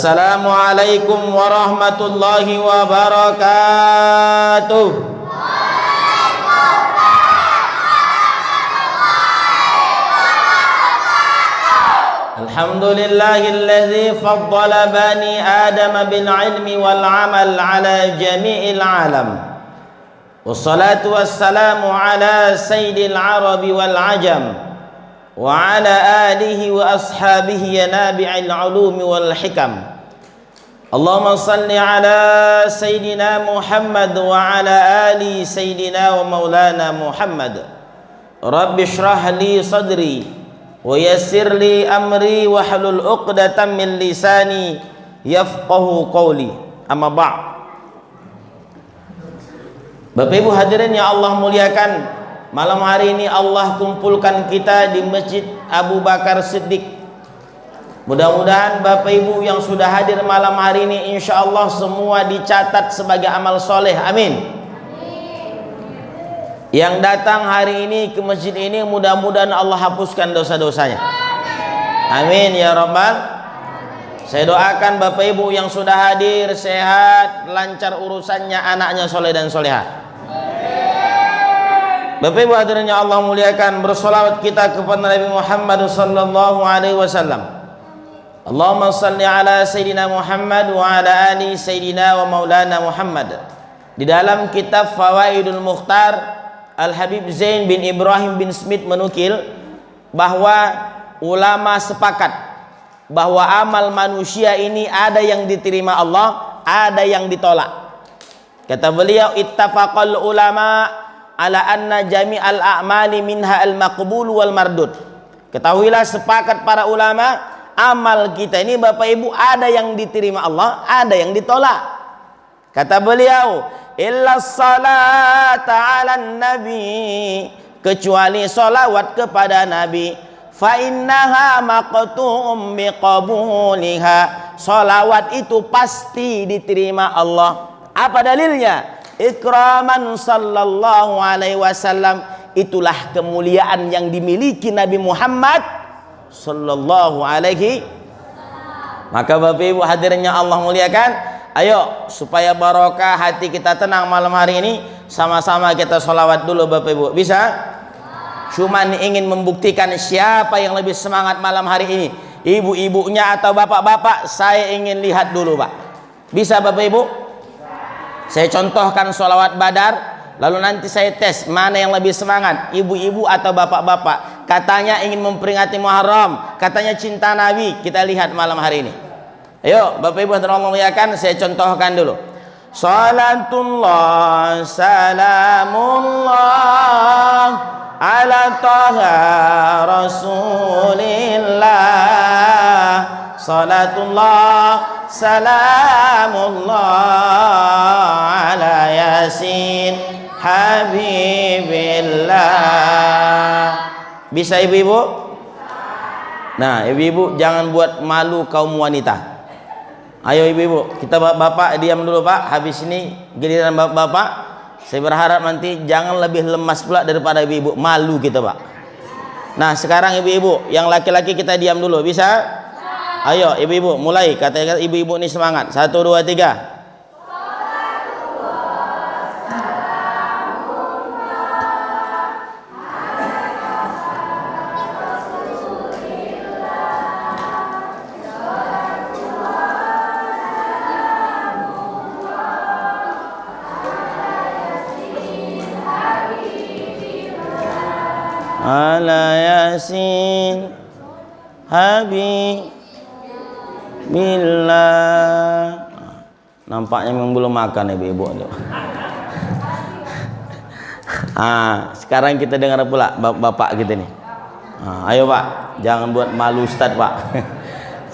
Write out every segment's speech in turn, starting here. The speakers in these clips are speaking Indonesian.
Assalamualaikum warahmatullahi wabarakatuh. Alhamdulillahilladzi faddala bani Adam bil ilmi wal amal ala jami'il alam. Wassalatu wassalamu ala sayyidil arabi wal ajam wa ala alihi wa ashabihi ya nabi'il ulumi wal hikam. Allahumma salli ala sayyidina Muhammad wa ala ali sayyidina wa maulana Muhammad. Rabbi shrah li sadri wa yassir li amri wa hlul 'uqdatam min lisani yafqahu qawli. Amma ba'd. Bapak Ibu hadirin yang Allah muliakan, malam hari ini Allah kumpulkan kita di Masjid Abu Bakar Siddiq. Mudah-mudahan Bapak Ibu yang sudah hadir malam hari ini insya Allah semua dicatat sebagai amal soleh. Amin. Yang datang hari ini ke masjid ini mudah-mudahan Allah hapuskan dosa-dosanya. Amin ya Rabbal. Saya doakan Bapak Ibu yang sudah hadir sehat, lancar urusannya, anaknya soleh dan soleha. Bapak Ibu hadirin yang Allah muliakan, bersolawat kita kepada Nabi Muhammad sallallahu alaihi wasallam. Allahumma salli ala sayyidina Muhammad wa ala ali sayyidina wa maulana Muhammad. Di dalam kitab Fawaidul Mukhtar, Al-Habib Zain bin Ibrahim bin Smith menukil bahwa ulama sepakat bahwa amal manusia ini ada yang diterima Allah, ada yang ditolak. Kata beliau, ittafaqal ulama ala anna jami'al a'mali minha al-maqbul wal mardud. Ketahuilah sepakat para ulama, amal kita ini Bapak Ibu ada yang diterima Allah, ada yang ditolak. Kata beliau, illa salata 'alan nabi, kecuali salawat kepada nabi, fa innaha maqtu'um biqabuliha, salawat itu pasti diterima Allah. Apa dalilnya? Ikraman sallallahu alaihi wasallam, itulah kemuliaan yang dimiliki Nabi Muhammad sallallahu alaihi. Maka Bapak Ibu hadirin yang Allah muliakan, ayo supaya barokah hati kita tenang malam hari ini, sama-sama kita sholawat dulu Bapak Ibu. Bisa? Cuman ingin membuktikan siapa yang lebih semangat malam hari ini, ibu-ibunya atau bapak-bapak. Saya ingin lihat dulu Pak. Bisa Bapak Ibu? Saya contohkan sholawat badar, lalu nanti saya tes mana yang lebih semangat, ibu-ibu atau bapak-bapak. Katanya ingin memperingati Muharram, katanya cinta Nabi. Kita lihat malam hari ini. Ayo Bapak Ibu hadirin Allah muliakan, saya contohkan dulu. Salatullah salamullah ala taha rasulillah. Salatullah salamullah ala yasin habibillah. Bisa ibu-ibu? Nah ibu-ibu jangan buat malu kaum wanita. Ayo ibu-ibu, kita bapak diam dulu Pak. Habis ini giliran bapak. Saya berharap nanti jangan lebih lemas pula daripada ibu-ibu. Malu kita Pak. Nah sekarang ibu-ibu, yang laki-laki kita diam dulu. Bisa? Ayo ibu-ibu mulai, kata ibu-ibu ini semangat. 1, 2, 3. Ala yasin habibillah. Nampaknya memang belum makan ibu-ibu. Sekarang kita dengar pula bapak kita nih. Ayo Pak, jangan buat malu Ustadz Pak.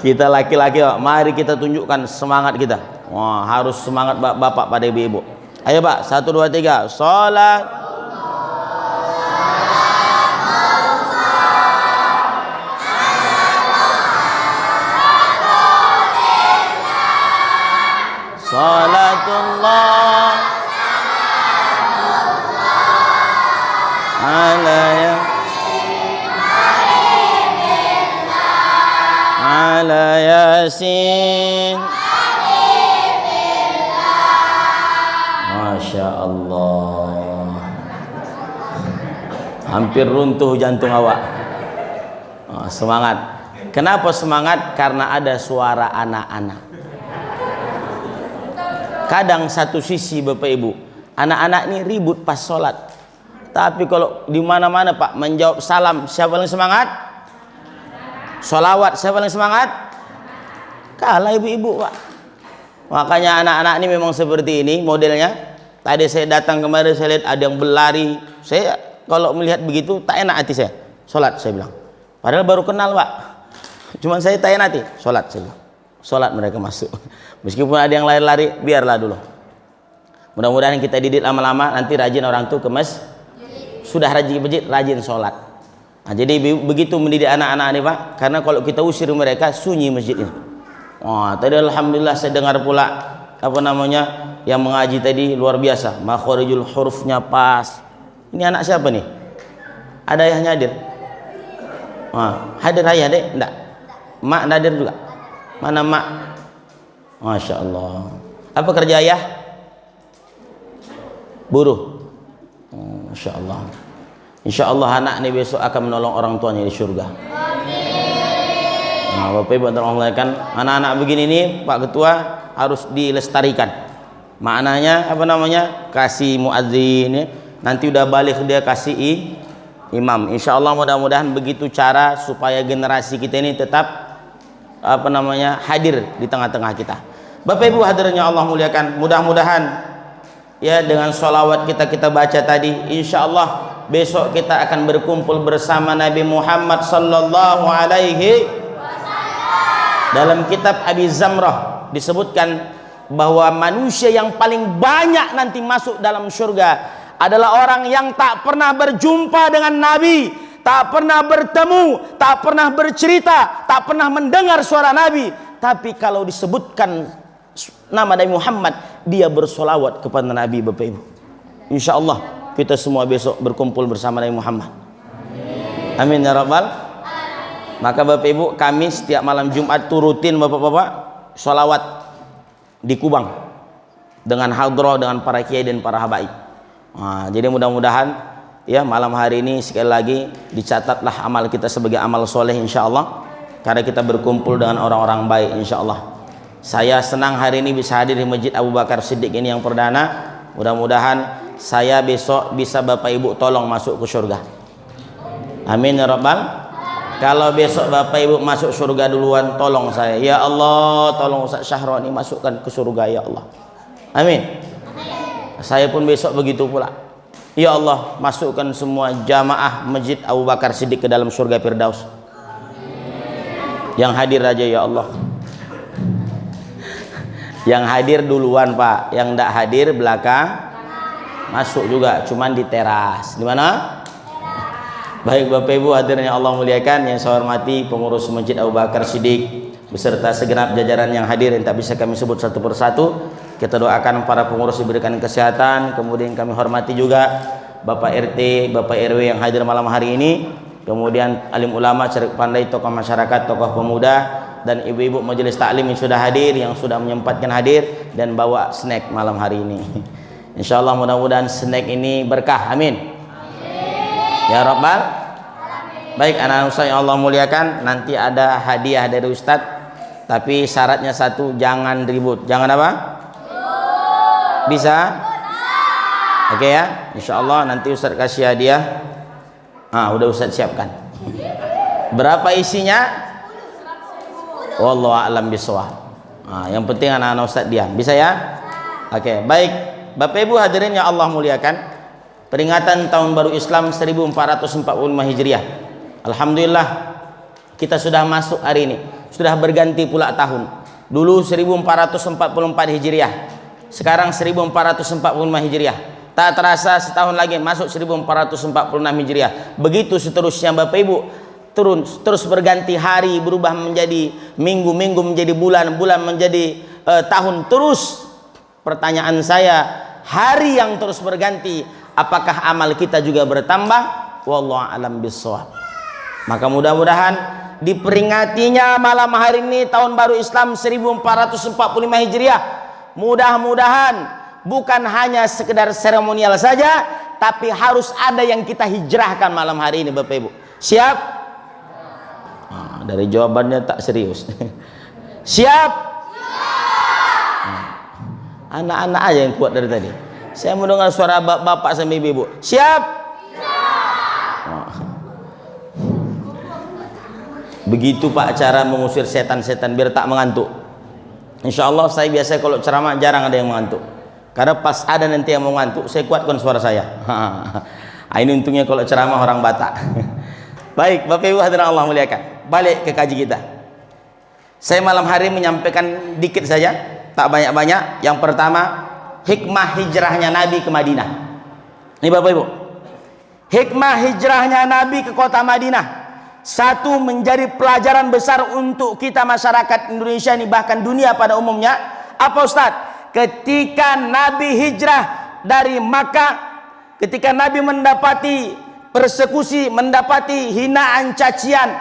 Kita laki-laki Pak, mari kita tunjukkan semangat kita. Wah, harus semangat bapak pada ibu-ibu. Ayo Pak, 1, 2, 3. Salat salatullah ala yasin ala Yasin. Masya Allah. Hampir runtuh jantung awak. Semangat. Kenapa semangat? Karena ada suara anak-anak. Kadang satu sisi Bapak Ibu, anak-anak ini ribut pas sholat. Tapi kalau di mana-mana Pak menjawab salam, siapa paling semangat? Sholawat, siapa paling semangat? Kalah ibu-ibu Pak. Makanya anak-anak ini memang seperti ini modelnya. Tadi saya datang kemarin, saya lihat ada yang berlari. Saya kalau melihat begitu tak enak hati saya. Sholat saya bilang. Padahal baru kenal Pak. Cuman saya tak enak hati. Sholat saya bilang. Sholat mereka masuk. Meskipun ada yang lari-lari, biarlah dulu. Mudah-mudahan kita didik lama-lama, nanti rajin orang tuh ke masjid. Sudah rajin masjid, rajin sholat. Nah, jadi begitu mendidik anak-anak ini Pak. Karena kalau kita usir mereka, sunyi masjid ini. Wah, tadi alhamdulillah saya dengar pula apa namanya yang mengaji tadi luar biasa. Makharijul hurufnya pas. Ini anak siapa nih? Ada ayahnya hadir? Wah, hadir ayah dek? Enggak. Mak hadir juga? Mana mak? Masya Allah. Apa kerja ayah? Buruh. Masya Allah. Insya Allah anak ini besok akan menolong orang tuanya di surga. Nah, Bapak Ibu kan anak-anak begini nih Pak Ketua harus dilestarikan. Maknanya apa namanya? Kasih muadzin ya. Nanti udah balik dia kasih imam. Insya Allah mudah-mudahan begitu cara supaya generasi kita ini tetap apa namanya hadir di tengah-tengah kita. Bapak Ibu hadirnya Allah muliakan, mudah-mudahan ya dengan sholawat kita baca tadi, insya Allah besok kita akan berkumpul bersama Nabi Muhammad sallallahu alaihi wasallam. Dalam kitab Abi Zamrah disebutkan bahwa manusia yang paling banyak nanti masuk dalam surga adalah orang yang tak pernah berjumpa dengan Nabi, tak pernah bertemu, tak pernah bercerita, tak pernah mendengar suara Nabi. Tapi kalau disebutkan nama Nabi Muhammad, dia bersolawat kepada Nabi. Bapak Ibu, insya Allah kita semua besok berkumpul bersama Nabi Muhammad. Amin ya Rabbal. Maka Bapak Ibu, kami setiap malam Jumat turutin Bapak-Bapak solawat di Kubang dengan hadroh, dengan para kiai dan para habaib. Nah, jadi mudah-mudahan ya malam hari ini sekali lagi dicatatlah amal kita sebagai amal soleh insya Allah, karena kita berkumpul dengan orang-orang baik insya Allah. Saya senang hari ini bisa hadir di Masjid Abu Bakar Siddiq ini yang perdana. Mudah-mudahan saya besok bisa Bapak Ibu tolong masuk ke surga. Amin ya Rabbal. Kalau besok Bapak Ibu masuk surga duluan, tolong saya. Ya Allah, tolong Ustaz Syahroni masukkan ke surga ya Allah. Amin. Saya pun besok begitu pula. Ya Allah, masukkan semua jamaah Masjid Abu Bakar Siddiq ke dalam surga Firdaus. Yang hadir aja ya Allah. Yang hadir duluan Pak, yang tidak hadir belakang masuk juga, cuman di teras. Di mana? Baik Bapak Ibu hadirnya Allah muliakan, yang saya hormati pengurus Masjid Abu Bakar Siddiq beserta segenap jajaran yang hadir yang tak bisa kami sebut satu persatu. Kita doakan para pengurus diberikan kesehatan, kemudian kami hormati juga Bapak RT, Bapak RW yang hadir malam hari ini, kemudian alim ulama, cerdik pandai, tokoh masyarakat, tokoh pemuda, dan ibu-ibu majelis taklim yang sudah hadir, yang sudah menyempatkan hadir dan bawa snack malam hari ini. Insya Allah mudah-mudahan snack ini berkah. Amin. Ya Rabbal. Baik anak-anak yang Allah muliakan, nanti ada hadiah dari Ustadz, tapi syaratnya satu, jangan ribut. Jangan apa? Bisa? Oke ya, insya Allah nanti Ustadz kasih hadiah. Udah Ustadz siapkan. Berapa isinya? Wallahu a'lam bishawab. Yang penting anak-anak Ustadz diam. Bisa ya? Oke, baik. Bapak Ibu hadirin yang Allah muliakan, peringatan tahun baru Islam 1445 Hijriah. Alhamdulillah kita sudah masuk hari ini. Sudah berganti pula tahun. Dulu 1444 Hijriah. Sekarang 1445 Hijriah. Tak terasa setahun lagi masuk 1446 Hijriah. Begitu seterusnya Bapak Ibu. Terus berganti hari, berubah menjadi minggu, minggu menjadi bulan, bulan menjadi tahun. Terus pertanyaan saya, hari yang terus berganti, apakah amal kita juga bertambah? Wallahu a'lam bishawab. Maka mudah-mudahan diperingatinya malam hari ini tahun baru Islam 1445 Hijriah. Mudah-mudahan bukan hanya sekedar seremonial saja, tapi harus ada yang kita hijrahkan malam hari ini, Bapak Ibu. Siap? Dari jawabannya tak serius. Siap? Anak-anak aja yang kuat dari tadi. Saya mendengar suara bapak sama ibu. Siap? Begitu Pak cara mengusir setan-setan biar tak mengantuk. Insya Allah saya biasa kalau ceramah jarang ada yang mengantuk. Karena pas ada nanti yang mau ngantuk, saya kuatkan suara saya. Ini untungnya kalau ceramah orang Batak. Baik, Bapak Ibu hadirin Allah muliakan. Balik ke kaji kita. Saya malam hari menyampaikan dikit saja, tak banyak-banyak. Yang pertama, hikmah hijrahnya Nabi ke Madinah. Ini Bapak Ibu. Hikmah hijrahnya Nabi ke kota Madinah. Satu, menjadi pelajaran besar untuk kita masyarakat Indonesia ini, bahkan dunia pada umumnya. Apa Ustaz? Ketika Nabi hijrah dari Makkah, ketika Nabi mendapati persekusi, mendapati hinaan, cacian,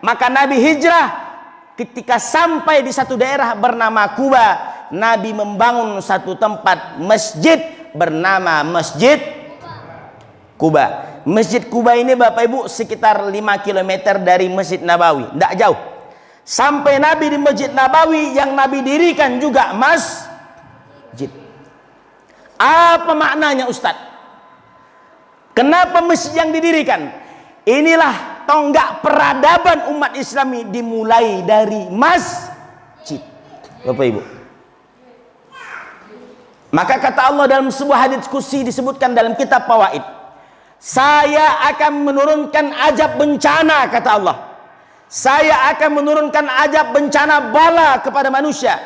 maka Nabi hijrah. Ketika sampai di satu daerah bernama Kuba, Nabi membangun satu tempat masjid bernama Masjid Kuba. Masjid Kuba ini Bapak Ibu sekitar 5 km dari Masjid Nabawi, tidak jauh. Sampai Nabi di Masjid Nabawi yang Nabi dirikan juga masjid. Apa maknanya Ustadz? Kenapa masjid yang didirikan? Inilah tonggak peradaban umat Islami, dimulai dari masjid, Bapak Ibu. Maka kata Allah dalam sebuah hadits qudsi disebutkan dalam kitab Fawaid, saya akan menurunkan azab bencana, kata Allah. Saya akan menurunkan azab bencana bala kepada manusia.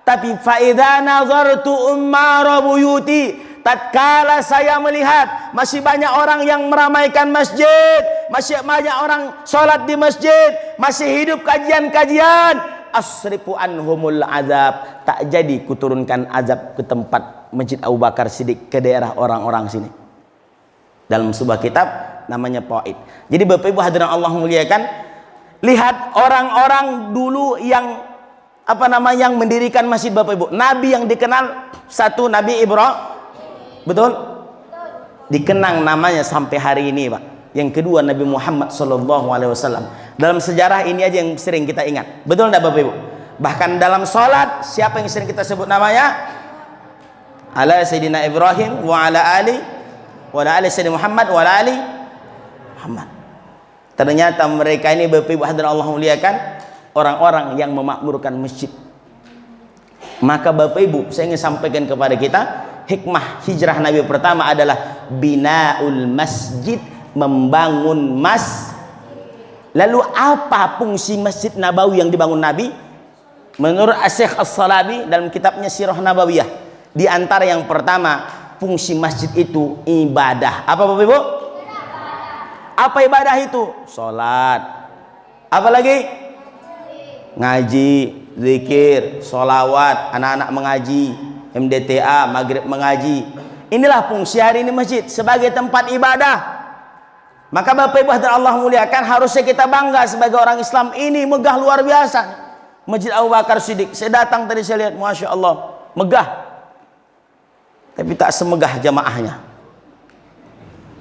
Tapi fa idza nazartu ummara buyuti, tatkala saya melihat masih banyak orang yang meramaikan masjid, masih banyak orang sholat di masjid, masih hidup kajian-kajian, asrifu anhumul azab, tak jadi kuturunkan azab ke tempat Masjid Abu Bakar Siddiq, ke daerah orang-orang sini. Dalam sebuah kitab namanya Fawaid. Jadi Bapak Ibu hadirin Allah muliakan, lihat orang-orang dulu yang yang mendirikan masjid, Bapak Ibu. Nabi yang dikenal satu, Nabi Ibrahim, betul? Dikenang namanya sampai hari ini, Pak. Yang kedua Nabi Muhammad SAW. Dalam sejarah ini aja yang sering kita ingat, betul enggak Bapak Ibu? Bahkan dalam sholat siapa yang sering kita sebut namanya? Ala Sayyidina Ibrahim wa ala ali Sayyidina Muhammad wa ala ali Muhammad. Ternyata mereka ini Bapak Ibu hadirin Allah muliakan, orang-orang yang memakmurkan masjid. Maka Bapak Ibu, saya ingin sampaikan kepada kita, hikmah hijrah Nabi pertama adalah binaul masjid, membangun Lalu apa fungsi Masjid Nabawi yang dibangun Nabi? Menurut Syekh As-Salabi dalam kitabnya Sirah Nabawiyah, di antara yang pertama, fungsi masjid itu ibadah. Apa Bapak Ibu? Apa ibadah itu? Sholat. Apa lagi? Ngaji, zikir, sholawat, anak-anak mengaji, MDTA, maghrib mengaji. Inilah fungsi hari ini masjid sebagai tempat ibadah. Maka Bapak Ibu hadirin Allah muliakan, harusnya kita bangga sebagai orang Islam. Ini megah luar biasa, Masjid Abu Bakar Siddiq. Saya datang tadi, saya lihat, Masya Allah, megah. Tapi tak semegah jamaahnya.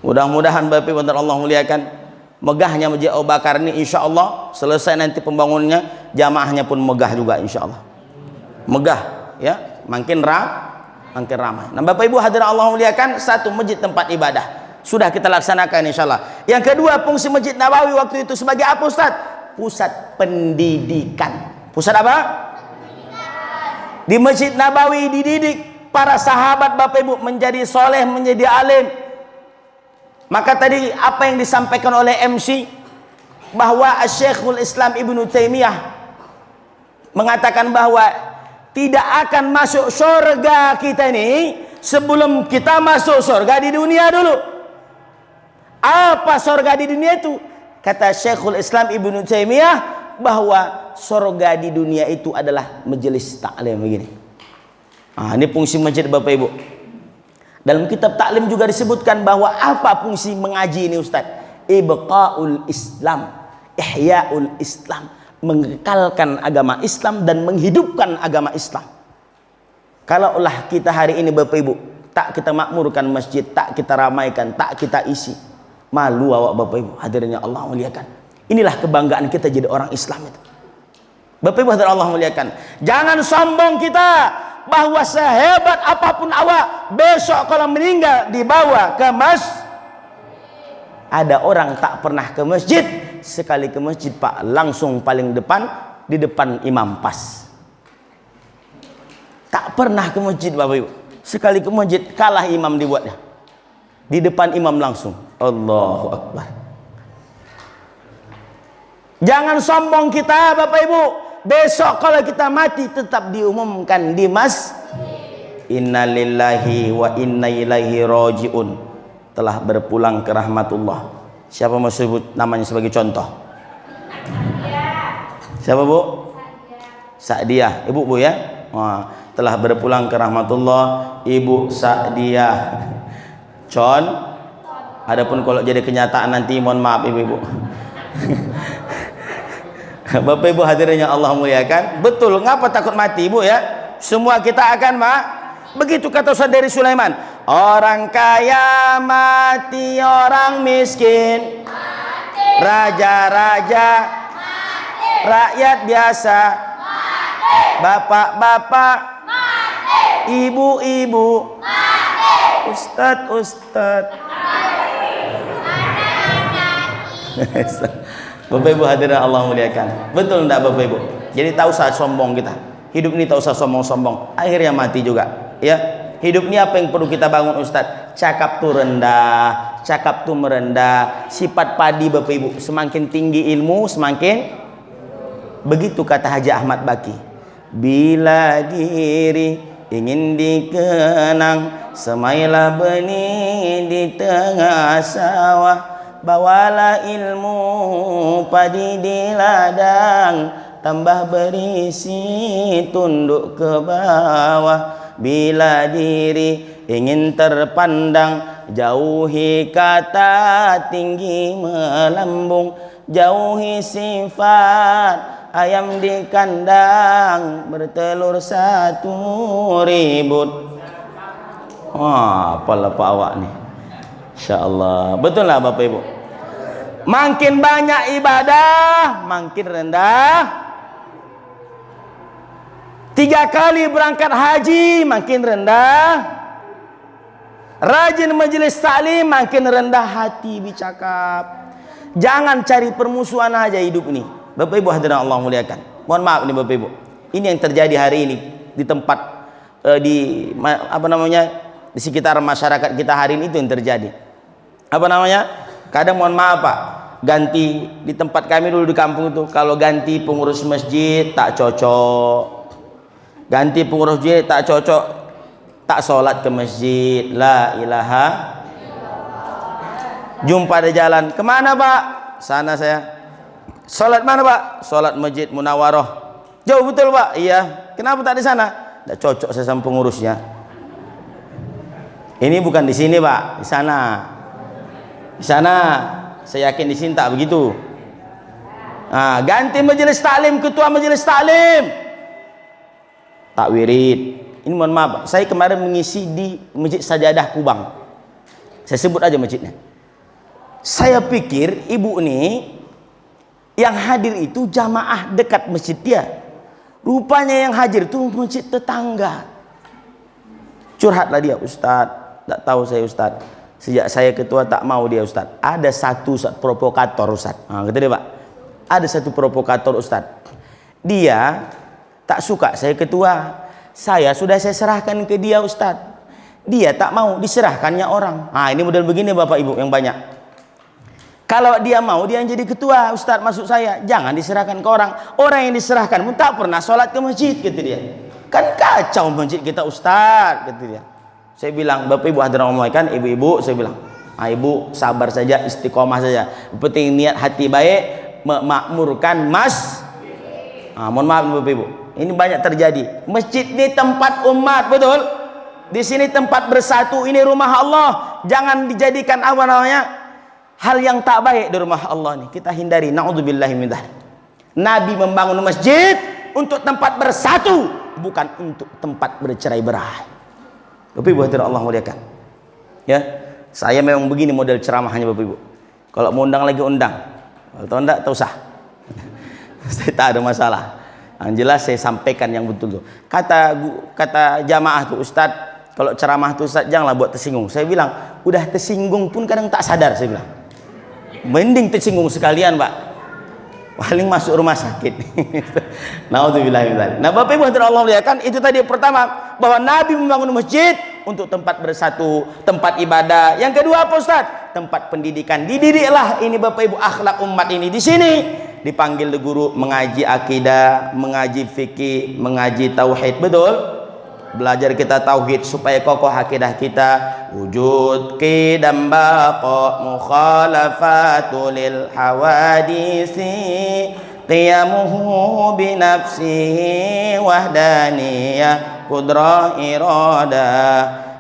Mudah-mudahan Bapak Ibu hadirin Allah muliakan, megahnya Masjid Abu Bakar ini insya Allah selesai nanti pembangunannya, jamaahnya pun megah juga insya Allah. Megah, ya, makin ramai. Nah Bapak Ibu hadirin Allah muliakan, satu, masjid tempat ibadah sudah kita laksanakan insya Allah. Yang kedua, fungsi Masjid Nabawi waktu itu sebagai apa Ustaz? Pusat pendidikan. Pusat apa? Pendidikan. Di Masjid Nabawi dididik para sahabat Bapak Ibu menjadi soleh, menjadi alim. Maka tadi apa yang disampaikan oleh MC, bahwa Syekhul Islam Ibnu Taimiyah mengatakan bahwa tidak akan masuk surga kita ini sebelum kita masuk surga di dunia dulu. Apa surga di dunia itu? Kata Syekhul Islam Ibnu Taimiyah bahwa surga di dunia itu adalah majelis taklim begini. Ini fungsi masjid Bapak Ibu. Dalam kitab taklim juga disebutkan bahwa apa fungsi mengaji ini Ustaz? Ibqaul Islam. Ihyaul Islam, mengekalkan agama Islam dan menghidupkan agama Islam. Kalaulah kita hari ini Bapak Ibu tak kita makmurkan masjid, tak kita ramaikan, tak kita isi, malu awak Bapak Ibu. Hadirin yang Allah muliakan, inilah kebanggaan kita jadi orang Islam itu. Bapak Ibu hadirin Allah muliakan, jangan sombong kita bahwa sehebat apapun awak, besok kalau meninggal dibawa ke masjid. Ada orang tak pernah ke masjid, sekali ke masjid Pak langsung paling depan, di depan imam pas. Tak pernah ke masjid Bapak Ibu, sekali ke masjid kalah imam dibuatnya, di depan imam langsung. Allahu Akbar. Jangan sombong kita Bapak Ibu, besok kalau kita mati tetap diumumkan di masjid. Innalillahi wa inna ilaihi rajiun, telah berpulang ke rahmatullah. Siapa mau sebut namanya sebagai contoh? Siapa Bu? Sa'diyah. Ibu Bu ya? Wah, telah berpulang ke rahmatullah Ibu Sa'diyah. Con. Adapun kalau jadi kenyataan nanti mohon maaf Ibu-ibu. Bapak Ibu hadirin yang Allah muliakan, betul, ngapa takut mati Ibu ya? Semua kita akan begitu kata saudari Sulaiman, orang kaya mati, orang miskin mati, raja-raja mati, rakyat biasa mati, bapak-bapak mati, ibu-ibu mati, ustad-ustad. Bapak Ibu hadirin Allah muliakan, betul enggak Bapak Ibu? Jadi tak usah sombong kita. Hidup ini tak usah sombong-sombong, akhirnya mati juga ya. Hidup ini apa yang perlu kita bangun Ustadz? Cakap tuh rendah, cakap tuh merendah. Sifat padi Bapak Ibu, semakin tinggi ilmu semakin, begitu kata Haji Ahmad Baki, bila diri ingin dikenang, semailah benih di tengah sawah, bawalah ilmu padi di ladang, tambah berisi tunduk ke bawah. Bila diri ingin terpandang, jauhi kata tinggi melambung, jauhi sifat ayam di kandang, bertelur satu ribut. Wah, apalah Pak awak nih, Insya Allah. Betul lah Bapak Ibu, makin banyak ibadah makin rendah. 3 kali berangkat haji makin rendah. Rajin majelis taklim makin rendah hati bercakap. Jangan cari permusuhan aja hidup ini Bapak Ibu hadirin Allah muliakan. Mohon maaf nih Bapak Ibu, ini yang terjadi hari ini di tempat di sekitar masyarakat kita hari ini, itu yang terjadi. Kadang mohon maaf Pak, ganti di tempat kami dulu di kampung itu, kalau ganti pengurus masjid tak cocok, ganti pengurus masjid tak cocok, tak sholat ke masjid, la ilaha, jumpa di jalan, kemana Pak? Sana saya. Sholat mana Pak? Sholat masjid Munawaroh. Jauh betul Pak? Iya. Kenapa tak di sana? Tak cocok saya sama pengurusnya. Ini bukan di sini Pak, di sana. Di sana. Saya yakin di sini tak begitu. Nah, ganti majelis taklim, ketua majelis taklim tak wirid. Ini mohon maaf, saya kemarin mengisi di Masjid Sajadah Kubang. Saya sebut aja masjidnya. Saya pikir ibu ini yang hadir itu jamaah dekat masjid dia. Rupanya yang hadir itu masjid tetangga. Curhatlah dia, Ustadz, tak tahu saya Ustadz, sejak saya ketua tak mau dia Ustadz. Ada satu provokator Ustadz. Nah, kata dia Pak, ada satu provokator Ustadz. Dia tak suka saya ketua. Saya serahkan ke dia Ustadz. Dia tak mau, diserahkannya orang. Nah, ini model begini Bapak Ibu yang banyak. Kalau dia mau, dia yang jadi ketua Ustadz, maksud saya jangan diserahkan ke orang. Orang yang diserahkan pun tak pernah sholat ke masjid, kata dia. Kan kacau masjid kita Ustadz, kata dia. Saya bilang, Bapak Ibu hadirin kan, ibu-ibu, saya bilang, ibu sabar saja, istiqomah saja. Penting niat hati baik, memakmurkan mohon maaf Bapak Ibu, ini banyak terjadi. Masjid ini tempat umat, betul? Di sini tempat bersatu, ini rumah Allah. Jangan dijadikan hal yang tak baik di rumah Allah ini kita hindari. Na'udzubillahi min dzalik. Nabi membangun masjid untuk tempat bersatu, bukan untuk tempat bercerai-berai. Bapak Ibu hadirin Allah muliakan. Ya, saya memang begini model ceramahnya Bapak Ibu. Kalau mau undang lagi undang. Kalau enggak tak usah. Saya tak ada masalah. Yang jelas saya sampaikan yang betul. Kata jamaah tuh Ustadz, kalau ceramah tuh Ustadz janganlah buat tersinggung. Saya bilang, udah tersinggung pun kadang tak sadar, saya bilang. Mending tersinggung sekalian, Pak. Paling masuk rumah sakit. Naudzubillah. Nah, Bapak Ibu hadirin Allah muliakan, itu tadi pertama, bahwa Nabi membangun masjid untuk tempat bersatu, tempat ibadah. Yang kedua apa Ustaz? Tempat pendidikan. Dididiklah ini Bapak Ibu akhlak umat ini di sini. Dipanggil guru mengaji akidah, mengaji fikih, mengaji tauhid, betul? Belajar kita tauhid supaya kokoh akidah kita. Wujud qidam baqa mukhalafatu lil hawadisi qiyamuhu binafsihi wahdaniyah qudrah iradah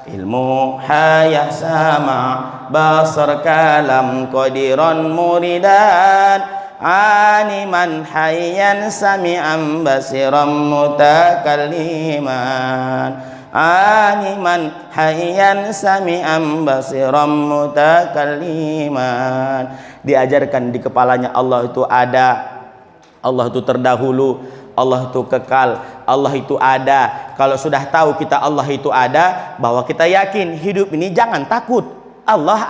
ilmu hayah sama basar kalam qadiran muridan aliman hayyan sami'an basiran mutakalliman aliman hayyan sami'an basiran mutakalliman. Diajarkan di kepalanya Allah itu ada, Allah itu terdahulu, Allah itu kekal, Allah itu ada. Kalau sudah tahu kita Allah itu ada, bahwa kita yakin hidup ini jangan takut, Allah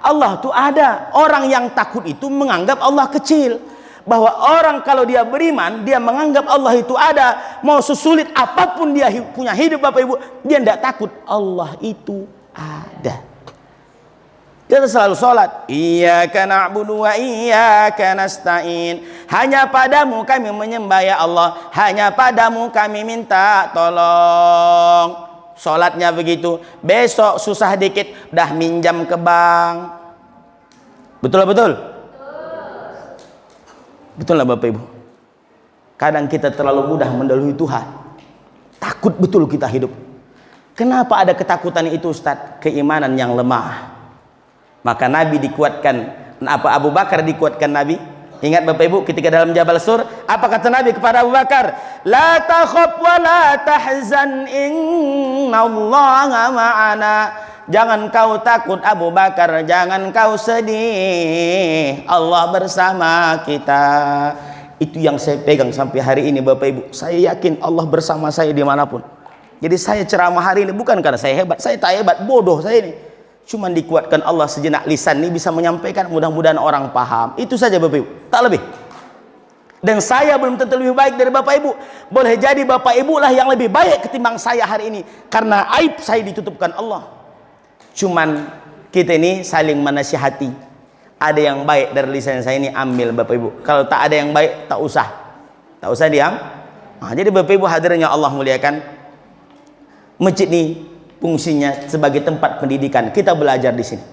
itu ada. Orang yang takut itu menganggap Allah kecil. Bahwa orang kalau dia beriman, dia menganggap Allah itu ada. Mau sesulit apapun dia punya hidup Bapak Ibu, dia tidak takut. Allah itu ada. Kita selalu sholat. Iyyaka na'budu wa iyyaka nasta'in. Hanya padamu kami menyembah ya Allah. Hanya padamu kami minta tolong. Sholatnya begitu. Besok susah dikit dah minjam ke bank. Betul betul? Betul lah Bapak Ibu. Kadang kita terlalu mudah mendahului Tuhan. Takut betul kita hidup. Kenapa ada ketakutan itu Ustaz? Keimanan yang lemah. Maka Nabi dikuatkan. Abu Bakar dikuatkan Nabi. Ingat Bapak Ibu ketika dalam Jabal Sur, apa kata Nabi kepada Abu Bakar? La takhaf wa la tahzan innallaha ma'ana. Jangan kau takut Abu Bakar, jangan kau sedih, Allah bersama kita. Itu yang saya pegang sampai hari ini Bapak Ibu. Saya yakin Allah bersama saya dimanapun. Jadi saya ceramah hari ini bukan karena saya hebat, saya tak hebat, bodoh saya ini. Cuman dikuatkan Allah sejenak lisan ini bisa menyampaikan, mudah-mudahan orang paham. Itu saja Bapak Ibu, tak lebih. Dan saya belum tentu lebih baik dari Bapak Ibu. Boleh jadi Bapak Ibu lah yang lebih baik ketimbang saya hari ini, karena aib saya ditutupkan Allah. Cuman kita ini saling menasihati. Ada yang baik dari lisan saya ini, ambil Bapak Ibu. Kalau tak ada yang baik, tak usah diam. Nah, jadi Bapak Ibu hadirin yang Allah muliakan, masjid ini fungsinya sebagai tempat pendidikan. Kita belajar di sini.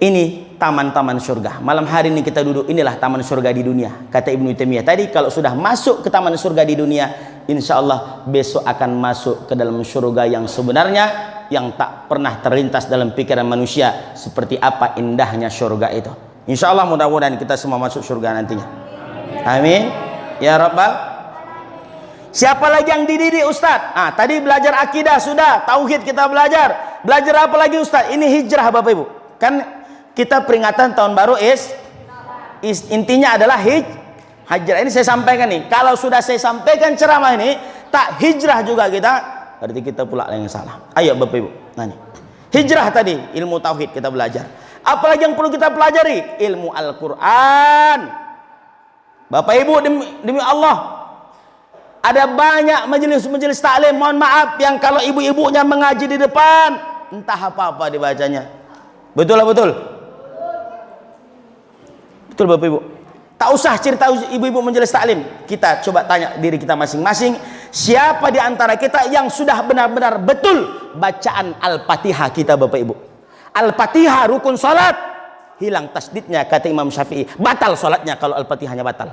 Ini taman-taman surga. Malam hari ini kita duduk, inilah taman surga di dunia. Kata Ibnu Taimiyah tadi, kalau sudah masuk ke taman surga di dunia, insya Allah besok akan masuk ke dalam surga yang sebenarnya, yang tak pernah terlintas dalam pikiran manusia. Seperti apa indahnya surga itu. Insya Allah mudah-mudahan kita semua masuk surga nantinya. Amin. Ya Rabbal. Siapa lagi yang dididik Ustaz? Tadi belajar akidah sudah, tauhid kita belajar. Belajar apa lagi Ustaz? Ini hijrah Bapak Ibu. Kan kita peringatan tahun baru intinya adalah hijrah. Ini saya sampaikan nih. Kalau sudah saya sampaikan ceramah ini, tak hijrah juga kita, berarti kita pula yang salah. Ayo Bapak Ibu. Nah, nih. Hijrah tadi, ilmu tauhid kita belajar. Apalagi yang perlu kita pelajari? Ilmu Al-Quran. Bapak Ibu demi Allah, ada banyak majelis-majelis taklim, mohon maaf, yang kalau ibu-ibunya mengaji di depan, entah apa-apa dibacanya. Betul lah betul? Betul Bapak Ibu. Tak usah cerita ibu-ibu majelis taklim. Kita coba tanya diri kita masing-masing, siapa di antara kita yang sudah benar-benar betul bacaan Al-Fatihah kita Bapak Ibu? Al-Fatihah rukun salat, hilang tasdidnya kata Imam Syafi'i, batal salatnya kalau Al-Fatihahnya batal.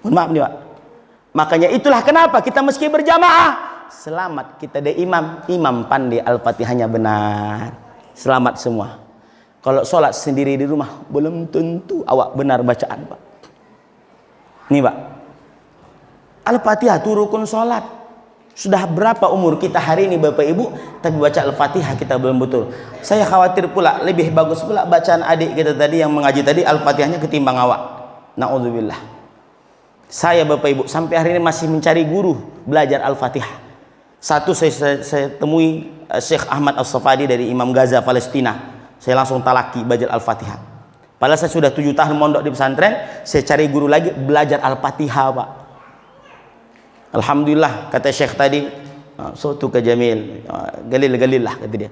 Mohon maaf nih Pak. Makanya itulah kenapa kita meski berjamaah, selamat kita ada imam pandai Al-Fatihahnya benar. selamat semua. Kalau sholat sendiri di rumah, belum tentu awak benar bacaan, Pak. Nih, Pak. Al-Fatihah itu rukun sholat. Sudah berapa umur kita hari ini, Bapak Ibu, tapi baca Al-Fatihah kita belum betul. Saya khawatir pula, lebih bagus pula bacaan adik kita tadi yang mengaji tadi, Al-Fatihahnya ketimbang awak. Na'udzubillah. Saya, Bapak Ibu, sampai hari ini masih mencari guru belajar Al-Fatihah. Satu saya temui Syekh Ahmad As-Safadi dari Imam Gaza, Palestina. Saya langsung talaki belajar Al-Fatihah. Padahal saya sudah 7 tahun mondok di pesantren, saya cari guru lagi belajar Al-Fatihah, Pak. Alhamdulillah, kata Syekh tadi, suatu kejamil, galil lah, kata dia.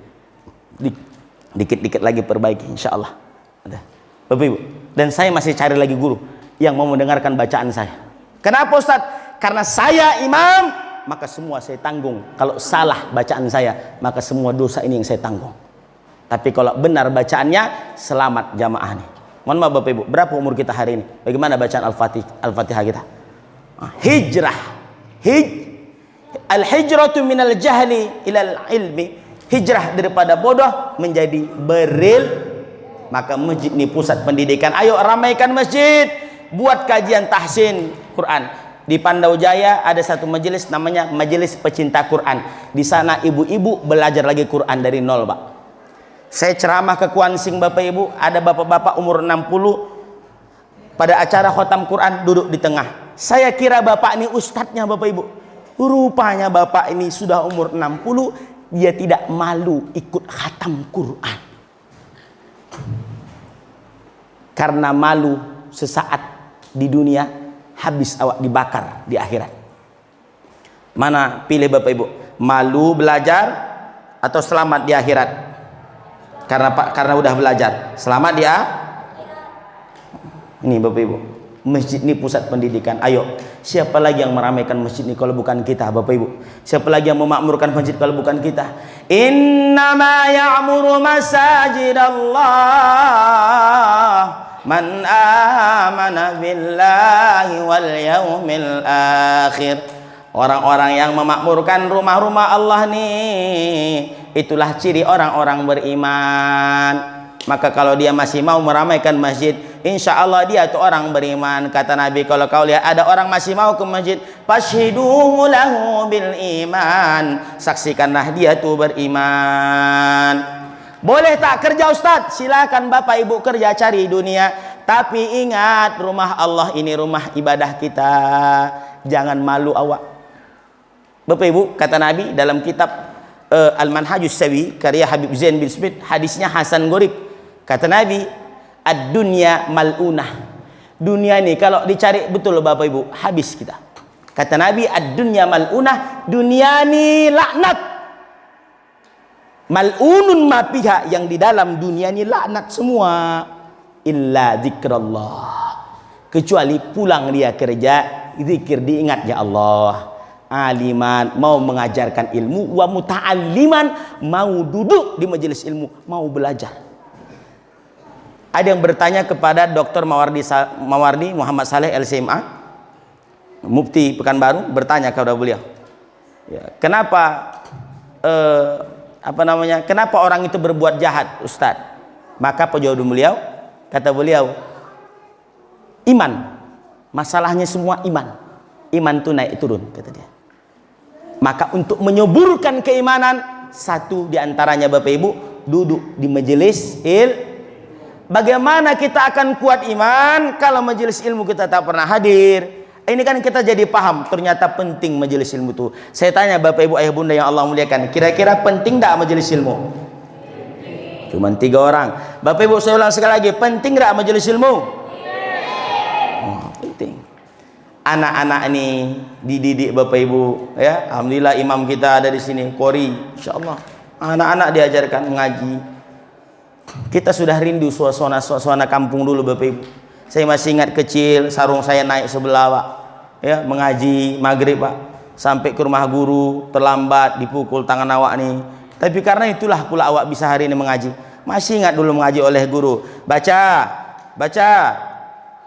Dikit-dikit lagi perbaiki, insya Allah. Bapak Ibu, dan saya masih cari lagi guru yang mau mendengarkan bacaan saya. Kenapa, Ustaz? Karena saya imam, maka semua saya tanggung. Kalau salah bacaan saya, maka semua dosa ini yang saya tanggung. Tapi kalau benar bacaannya, selamat jamaah nih. Mohon maaf Bapak Ibu, berapa umur kita hari ini? Bagaimana bacaan Al-Fatihah kita? Hijrah. Al-hijratu minal jahli ilal ilmi. Hijrah daripada bodoh menjadi beril. Maka masjid ini pusat pendidikan. Ayo ramaikan masjid. Buat kajian tahsin Quran. Di Pandau Jaya ada satu majelis namanya Majelis Pecinta Quran. Di sana ibu-ibu belajar lagi Quran dari nol, Pak. Saya ceramah ke Kuansing, Bapak Ibu, ada bapak-bapak umur 60 pada acara khotam Quran duduk di tengah. Saya kira bapak ini ustadznya, Bapak Ibu. Rupanya bapak ini sudah umur 60, dia tidak malu ikut khatam Quran. Karena malu sesaat di dunia, habis awak dibakar di akhirat. Mana pilih Bapak Ibu? Malu belajar atau selamat di akhirat? Karena udah belajar, selamat dia. Ini Bapak Ibu, masjid ini pusat pendidikan. Ayo, siapa lagi yang meramaikan masjid ini kalau bukan kita, Bapak Ibu? Siapa lagi yang memakmurkan masjid kalau bukan kita? Innama ya'muru masajidallah man amana billahi wal yaumil akhir. Orang-orang yang memakmurkan rumah-rumah Allah nih, itulah ciri orang-orang beriman. Maka kalau dia masih mau meramaikan masjid, insya Allah dia itu orang beriman. Kata Nabi, kalau kau lihat ada orang masih mau ke masjid, fashhiduhu lahu bil iman, saksikanlah dia itu beriman. Boleh tak kerja Ustadz? Silakan Bapak Ibu kerja, cari dunia. Tapi ingat, rumah Allah ini rumah ibadah kita. Jangan malu awak. Bapak Ibu, kata Nabi dalam kitab Al-Manhajus Sawi karya Habib Zain bin Smith, hadisnya Hasan Gorib. Kata Nabi, ad-dunya mal'unah. Dunia ini kalau dicari betul Bapak Ibu, habis kita. Kata Nabi, ad-dunya mal'unah, dunia ini laknat. Mal'unun ma fiha, yang di dalam dunia ini laknat semua. Illa zikrullah. Kecuali pulang dia kerja, zikir, diingat ya Allah. Aliman, mau mengajarkan ilmu, wa muta'alliman, mau duduk di majelis ilmu, mau belajar. Ada yang bertanya kepada Dr. Mawardi Muhammad Saleh LCMA, Mufti Pekanbaru, bertanya kepada beliau, ya, kenapa kenapa orang itu berbuat jahat, Ustadz? Maka penjawab beliau, kata beliau, iman, masalahnya semua iman itu naik turun, kata dia. Maka untuk menyuburkan keimanan, satu diantaranya Bapak Ibu, duduk di majelis ilmu. Bagaimana kita akan kuat iman kalau majelis ilmu kita tak pernah hadir? Ini kan kita jadi paham, ternyata penting majelis ilmu itu. Saya tanya Bapak Ibu ayah bunda yang Allah muliakan, kira-kira penting tak majelis ilmu? Cuman 3 orang. Bapak Ibu saya ulang sekali lagi, penting tak majelis ilmu? Penting. Anak-anak ini dididik Bapak Ibu, ya. Alhamdulillah imam kita ada di sini, Qori, insyaallah. Anak-anak diajarkan mengaji. Kita sudah rindu suasana kampung dulu Bapak Ibu. Saya masih ingat kecil, sarung saya naik sebelah Pak, ya, mengaji maghrib Pak, sampai ke rumah guru terlambat, dipukul tangan awak nih. Tapi karena itulah pula awak bisa hari ini mengaji. Masih ingat dulu mengaji oleh guru, baca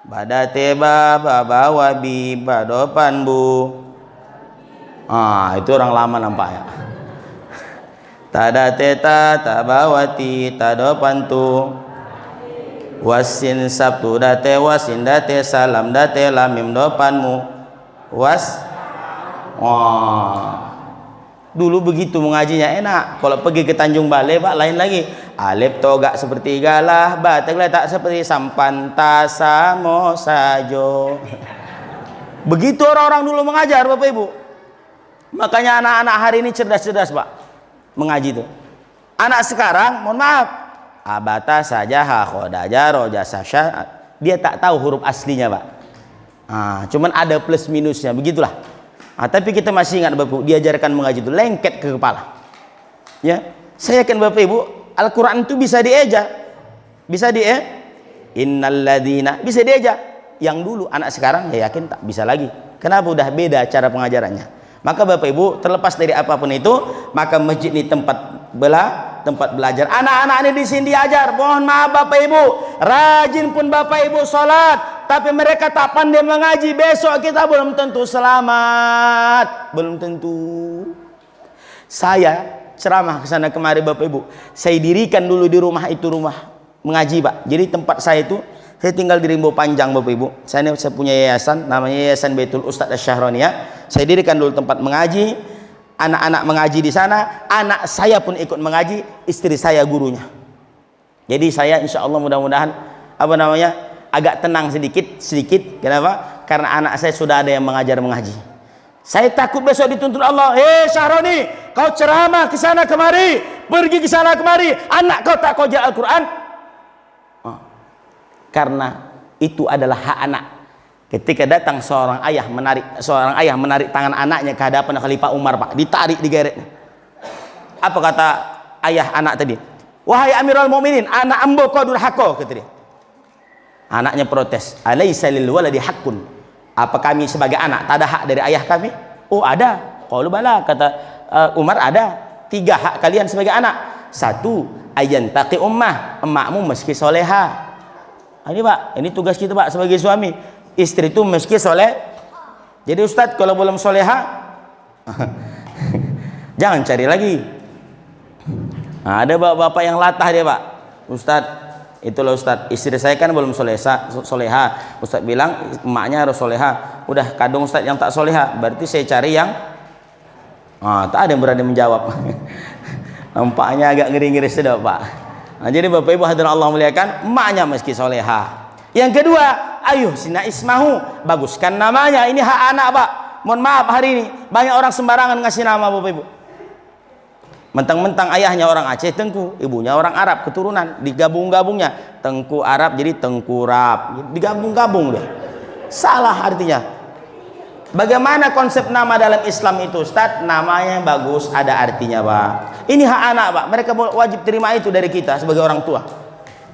badate baba bawa bi badopan bu. Itu orang lama nampaknya. tada teta tabawati tado pantu wasin sabtu date wasin date salam date lamim dopanmu was. Wah, dulu begitu mengajinya enak. Kalau pergi ke Tanjung Balai Pak lain lagi. Alif togak seperti galah, batak letak seperti sampan tasamo sajo. Begitu orang-orang dulu mengajar Bapak Ibu. Makanya anak-anak hari ini cerdas-cerdas Pak mengaji itu. Anak sekarang mohon maaf, abata saja hakhodaja roja sasha, dia tak tahu huruf aslinya Pak. Cuman ada plus minusnya begitulah. Tapi kita masih ingat Bapak Ibu, diajarkan mengaji itu lengket ke kepala. Ya, saya yakin Bapak Ibu, Al-Quran itu bisa dieja, bisa innalladzina bisa dieja. Yang dulu anak sekarang ya yakin tak bisa lagi. Kenapa? Udah beda cara pengajarannya. Maka Bapak Ibu terlepas dari apapun itu, maka masjid ini tempat belajar. Anak-anak ini di sini diajar. Mohon maaf Bapak Ibu, rajin pun Bapak Ibu sholat, tapi mereka tak pandai mengaji. Besok kita belum tentu selamat, belum tentu. Saya ceramah ke sana kemari Bapak Ibu. Saya dirikan dulu di rumah itu rumah mengaji Pak. Jadi tempat saya itu, saya tinggal di Rimbo Panjang Bapak Ibu. Saya punya yayasan, namanya Yayasan Baitul Ustadz Asy-Syahroni ya. Saya dirikan dulu tempat mengaji. Anak-anak mengaji di sana, anak saya pun ikut mengaji, istri saya gurunya. Jadi saya insya Allah mudah-mudahan agak tenang sedikit. Kenapa? Karena anak saya sudah ada yang mengajar mengaji. Saya takut besok dituntut Allah. Syahroni, kau ceramah ke sana kemari, pergi ke sana kemari, anak kau tak kau ajar Al-Quran. Karena itu adalah hak anak. Ketika datang seorang ayah menarik tangan anaknya ke hadapan Khalifah Umar Pak, ditarik digeretnya. Apa kata ayah anak tadi? Wahai Amirul Mukminin, anak ambo kau durhaka, kata dia. Anaknya protes, alaisa lil waladi haqqun. Apa kami sebagai anak tak ada hak dari ayah kami? Oh ada. Qalu bala, kata Umar ada. 3 hak kalian sebagai anak. 1, ayan taqi emakmu meski soleha. Ini Pak, ini tugas kita Pak sebagai suami. Istri itu meski soleh. Jadi Ustadz kalau belum soleha jangan cari lagi. Ada bapak-bapak yang latah dia Pak. Ustadz, itulah Ustadz, istri saya kan belum soleha. Ustadz bilang emaknya harus soleha. Udah kadung Ustadz yang tak soleha, berarti saya cari yang tak ada yang berani menjawab. Nampaknya agak ngeri-ngeri sedap Pak. Jadi Bapak Ibu hadirin Allah muliakan, emaknya meski soleha. Yang kedua, ayuh sina ismahu, baguskan namanya. Ini hak anak Pak. Mohon maaf hari ini banyak orang sembarangan ngasih nama Bapak Ibu. Mentang-mentang ayahnya orang Aceh Tengku, ibunya orang Arab keturunan, digabung-gabungnya Tengku Arab jadi Tengkurap, digabung-gabung deh. Salah artinya. Bagaimana konsep nama dalam Islam itu Ustaz? Namanya bagus, ada artinya Pak. Ini hak anak Pak, mereka wajib terima itu dari kita sebagai orang tua.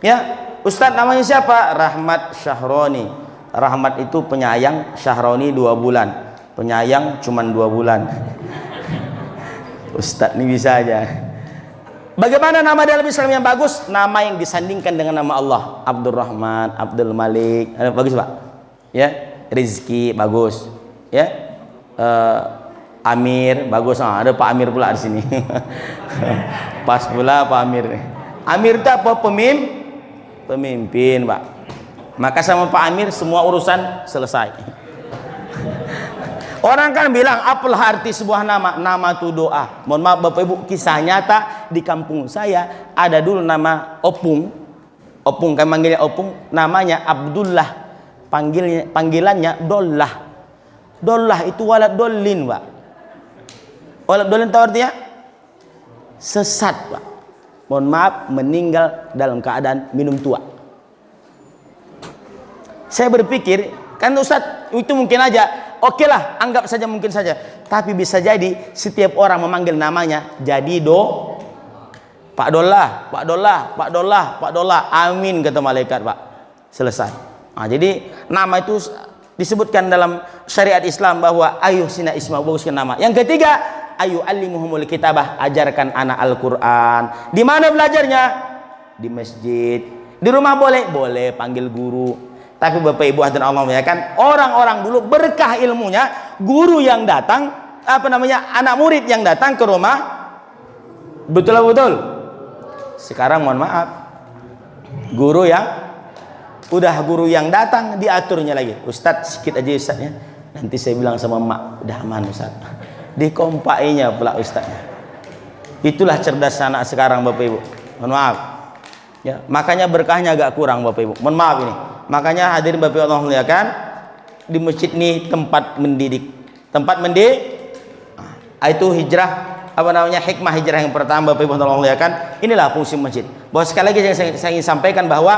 Ya, Ustaz namanya siapa? Rahmat Syahroni. Rahmat itu penyayang, Syahroni 2 bulan. Penyayang cuman 2 bulan. Ustaz ini bisa aja. Bagaimana nama dalam Islam yang bagus? Nama yang disandingkan dengan nama Allah. Abdurrahman, Abdul Malik, bagus Pak. Ya, Rizki bagus. Ya, Amir bagus. Ada Pak Amir pula di sini. Pas pula Pak Amir. Amir itu apa? Pemimpin Pak. Maka sama Pak Amir semua urusan selesai. Orang kan bilang apalah arti sebuah nama? Nama itu doa. Mohon maaf Bapak Ibu, kisah nyata di kampung saya ada dulu nama Opung. Opung kan manggilnya Opung, namanya Abdullah. Panggilannya Dollah. Dollah itu walad dollin Pak. Walad dollin tahu artinya? Sesat Pak. Mohon maaf, meninggal dalam keadaan minum tua. Saya berpikir, kan Ustadz itu mungkin aja, oke lah, anggap saja mungkin saja. Tapi bisa jadi setiap orang memanggil namanya jadi Pak Dollah, Pak Dollah, Pak Dollah, Pak Dollah. Amin kata malaikat Pak. Selesai. Jadi nama itu disebutkan dalam syariat Islam bahwa ayuh sina isma, baguskan nama. Yang ketiga, ayu alimuhumul kitabah, ajarkan anak Al-Quran. Di mana belajarnya? Di masjid. Di rumah boleh panggil guru. Tapi Bapak Ibu hadirin Allah ya kan, orang-orang dulu berkah ilmunya, guru yang datang, anak murid yang datang ke rumah Betul lah betul. Sekarang mohon maaf, guru yang datang diaturnya lagi. Ustadz sikit aja ustadznya. Nanti saya bilang sama emak, udah aman ustadz. Dikompainya pula ustadznya. Itulah cerdas anak sekarang Bapak Ibu. Mohon maaf. Ya, makanya berkahnya agak kurang Bapak Ibu. Mohon maaf ini. Makanya hadirin Bapak Ibu Allah muliakan, di masjid ini tempat mendidik. Tempat mendidik. Itu hijrah, hikmah hijrah yang pertama Bapak Ibu Allah muliakan. Inilah fungsi masjid. Bahwa sekali lagi saya ingin sampaikan bahwa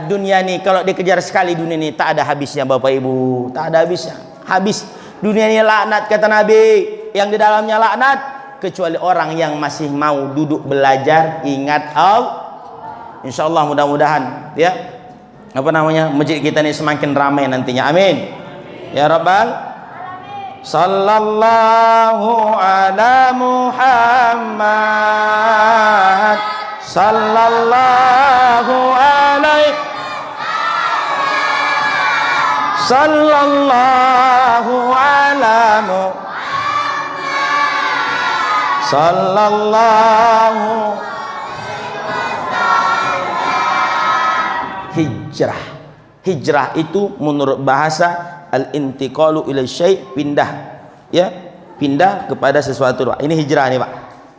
dunia ini kalau dikejar sekali, dunia ini tak ada habisnya Bapak Ibu. Tak ada habisnya. Habis. Dunia ini laknat kata Nabi. Yang di dalamnya laknat kecuali orang yang masih mau duduk belajar ingat Allah. Insyaallah mudah-mudahan ya masjid kita ini semakin ramai nantinya. Amin. Ya Rabbal sallallahu ala Muhammad sallallahu alaihi sallallahu ala Muhammad sallallahu hijrah itu menurut bahasa al-intiqalu ila syai', pindah ya, pindah kepada sesuatu. Ini hijrah nih Pak,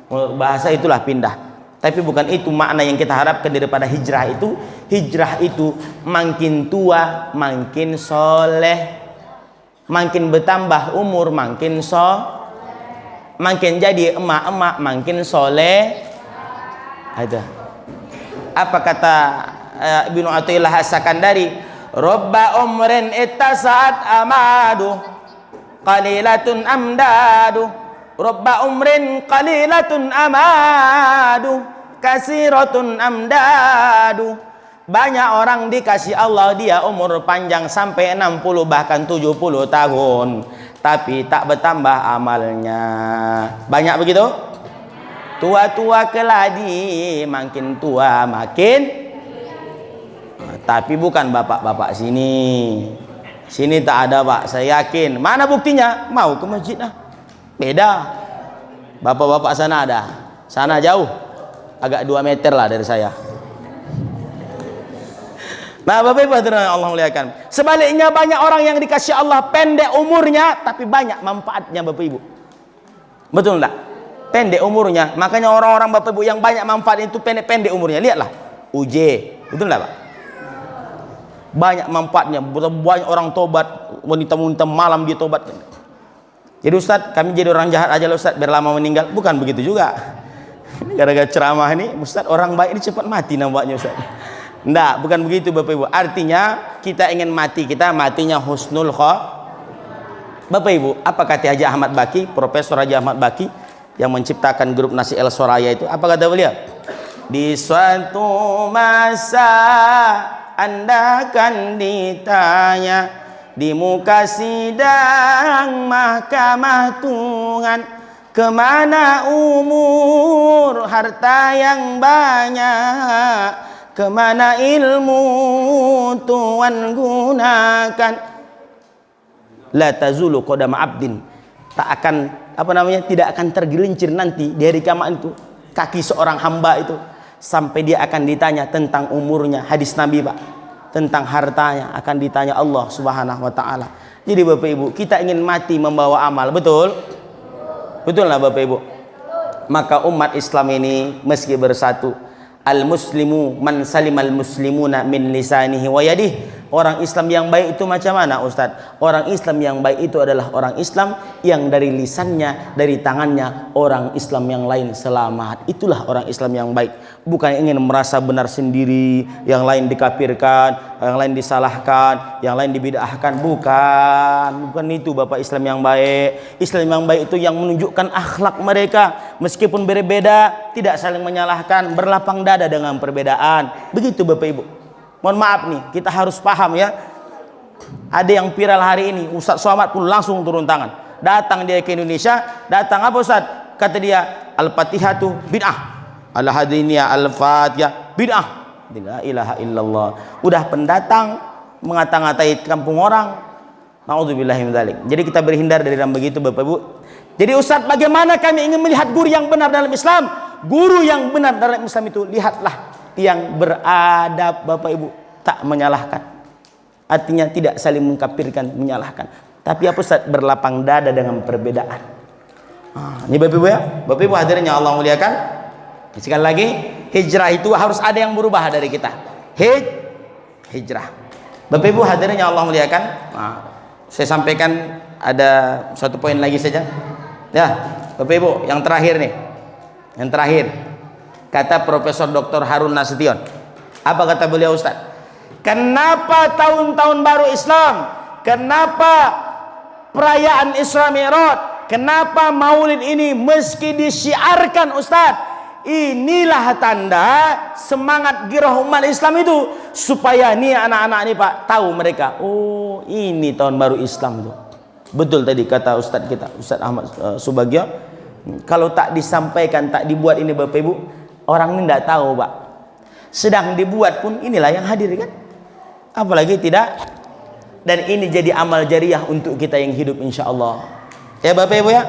menurut bahasa itulah pindah, tapi bukan itu makna yang kita harapkan daripada hijrah itu. Hijrah itu makin tua makin soleh, makin bertambah umur makin makin jadi emak-emak makin soleh. Ada apa kata Ibnu Athaillah As-Sakandari, robba umrin ittasa'at amadu qalilatun amdadu, robba umrin qalilatun amadu kasiratun amdadu. Banyak orang dikasih Allah dia umur panjang sampai 60 bahkan 70 tahun, tapi tak bertambah amalnya. Banyak begitu? Tua-tua keladi, makin tua makin. Tapi bukan bapak-bapak sini. Sini tak ada Pak, saya yakin. Mana buktinya? Mau ke masjid lah. Beda. Bapak-bapak sana ada. Sana jauh. Agak 2 meter lah dari saya. Nah Bapak Ibu Allah muliakan. Sebaliknya banyak orang yang dikasih Allah pendek umurnya, tapi banyak manfaatnya Bapak Ibu. Betul enggak? Pendek umurnya. Makanya orang-orang Bapak Ibu yang banyak manfaat itu pendek-pendek umurnya. Lihatlah. UJ. Betul enggak Pak? Banyak manfaatnya, banyak orang tobat, wanita-wanita malam dia tobat. Jadi Ustadz, kami jadi orang jahat aja loh Ustadz, biar lama meninggal. Bukan begitu juga. Gara-gara ceramah ini, Ustadz orang baik ini cepat mati nampaknya Ustadz. Enggak, bukan begitu Bapak Ibu. Artinya kita ingin mati, kita matinya husnul khotimah. Bapak Ibu, apa kata Haji Ahmad Baki, Profesor Haji Ahmad Baki yang menciptakan grup Nasi El Soraya itu? Apa kata beliau? Di suatu masa Anda akan ditanya di muka sidang mahkamah Tuhan, kemana umur harta yang banyak, kemana ilmu Tuhan gunakan. La tazulu qadama abdin, tak akan tidak akan tergelincir nanti di hari kiamat itu kaki seorang hamba itu sampai dia akan ditanya tentang umurnya. Hadis Nabi Pak, tentang hartanya akan ditanya Allah Subhanahu wa taala. Jadi Bapak Ibu, kita ingin mati membawa amal, betul? Betul lah Bapak Ibu. Maka umat Islam ini meski bersatu, al-muslimu man salimal muslimuna min lisanihi wa yadihi. Orang Islam yang baik itu macam mana Ustadz? Orang Islam yang baik itu adalah orang Islam yang dari lisannya, dari tangannya orang Islam yang lain selamat. Itulah orang Islam yang baik. Bukan ingin merasa benar sendiri, yang lain dikafirkan, yang lain disalahkan, yang lain dibid'ahkan. Bukan itu Bapak Islam yang baik. Islam yang baik itu yang menunjukkan akhlak mereka, meskipun berbeda, tidak saling menyalahkan, berlapang dada dengan perbedaan. Begitu Bapak Ibu. Mohon maaf nih, kita harus paham ya. Ada yang viral hari ini, Ustadz Somad pun langsung turun tangan. Datang dia ke Indonesia, datang apa Ustadz? Kata dia, Al-Fatihatu bid'ah, Al-Hadiniyah Al-Fatihah bid'ah. La ilaha illallah. Udah pendatang mengata-ngatai kampung orang. Nauzubillahi min dzalik. Jadi kita berhindar dari yang begitu Bapak Ibu. Jadi Ustadz, bagaimana kami ingin melihat guru yang benar dalam Islam? guru yang benar dalam Islam itu, lihatlah yang beradab Bapak Ibu, tak menyalahkan. Artinya tidak saling mengkafirkan, menyalahkan. Tapi apa Ustaz? Berlapang dada dengan perbedaan. Ini Bapak Ibu ya, Bapak Ibu hadirin yang Allah muliakan. Sekali lagi, hijrah itu harus ada yang berubah dari kita. Hijrah. Bapak Ibu hadirin yang Allah muliakan. Saya sampaikan ada satu poin lagi saja. Ya, Bapak Ibu, yang terakhir nih. Yang terakhir. Kata Profesor Dr. Harun Nasution. Apa kata beliau Ustaz? Kenapa tahun-tahun baru Islam? Kenapa perayaan Isra Mi'raj? Kenapa Maulid ini meski disiarkan Ustaz? Inilah tanda semangat girah umat Islam itu, supaya nih anak-anak ini Pak tahu mereka, oh ini tahun baru Islam itu. Betul tadi kata Ustaz kita, Ustaz Ahmad Subagio, kalau tak disampaikan, tak dibuat ini Bapak Ibu, orang ini tidak tahu Pak. Sedang dibuat pun inilah yang hadir kan, apalagi tidak. Dan ini jadi amal jariah untuk kita yang hidup insya Allah. Ya Bapak Ibu ya,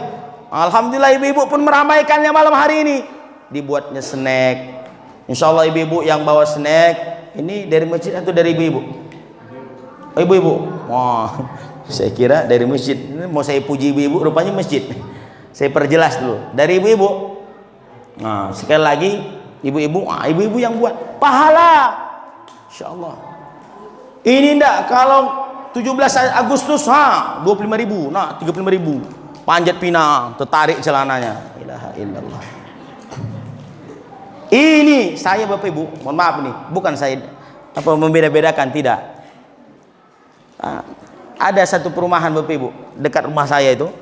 alhamdulillah ibu-ibu pun meramaikannya malam hari ini. Dibuatnya snack. Insya Allah ibu-ibu yang bawa snack ini dari masjid atau dari ibu-ibu? Oh, ibu-ibu. Wah, saya kira dari masjid. Ini mau saya puji ibu-ibu, rupanya masjid. Saya perjelas dulu. Dari ibu-ibu. Nah, sekali lagi ibu-ibu, ibu-ibu yang buat pahala. Insya Allah. Ini enggak kalau 17 Agustus 25.000, nah 35.000. Panjat pinang, tertarik celananya. Ilaha illallah. Ini saya Bapak Ibu, mohon maaf nih, bukan saya membeda-bedakan, tidak. Ada satu perumahan Bapak Ibu dekat rumah saya itu,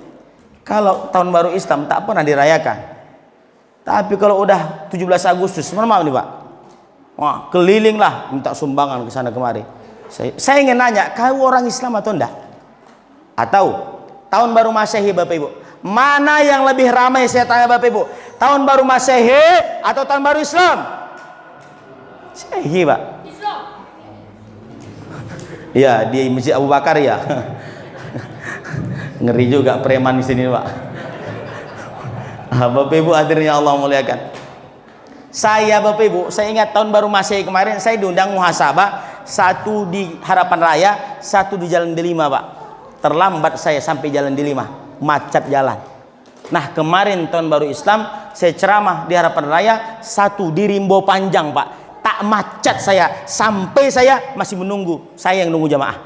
kalau tahun baru Islam tak pernah dirayakan. Tapi kalau udah 17 Agustus, mohon maaf nih Pak, wah, keliling lah minta sumbangan ke sana kemari. Saya ingin nanya, kau orang Islam atau enggak? Atau tahun baru Masehi Bapak Ibu, mana yang lebih ramai? Saya tanya Bapak Ibu, tahun baru Masehi atau tahun baru Islam? Masehi Pak. Islam. Ya di Masjid Abu Bakar ya. Ngeri juga preman di sini Pak. Bapak Ibu hadirin yang Allah muliakan. Saya Bapak Ibu, saya ingat tahun baru Masehi kemarin saya diundang muhasabah, satu di Harapan Raya, satu di Jalan Delima Pak. Terlambat saya sampai Jalan Delima, macet jalan. Nah kemarin tahun baru Islam saya ceramah di Harapan Raya, satu di Rimbo Panjang Pak, tak macet saya, sampai saya masih menunggu, saya yang nunggu jamaah,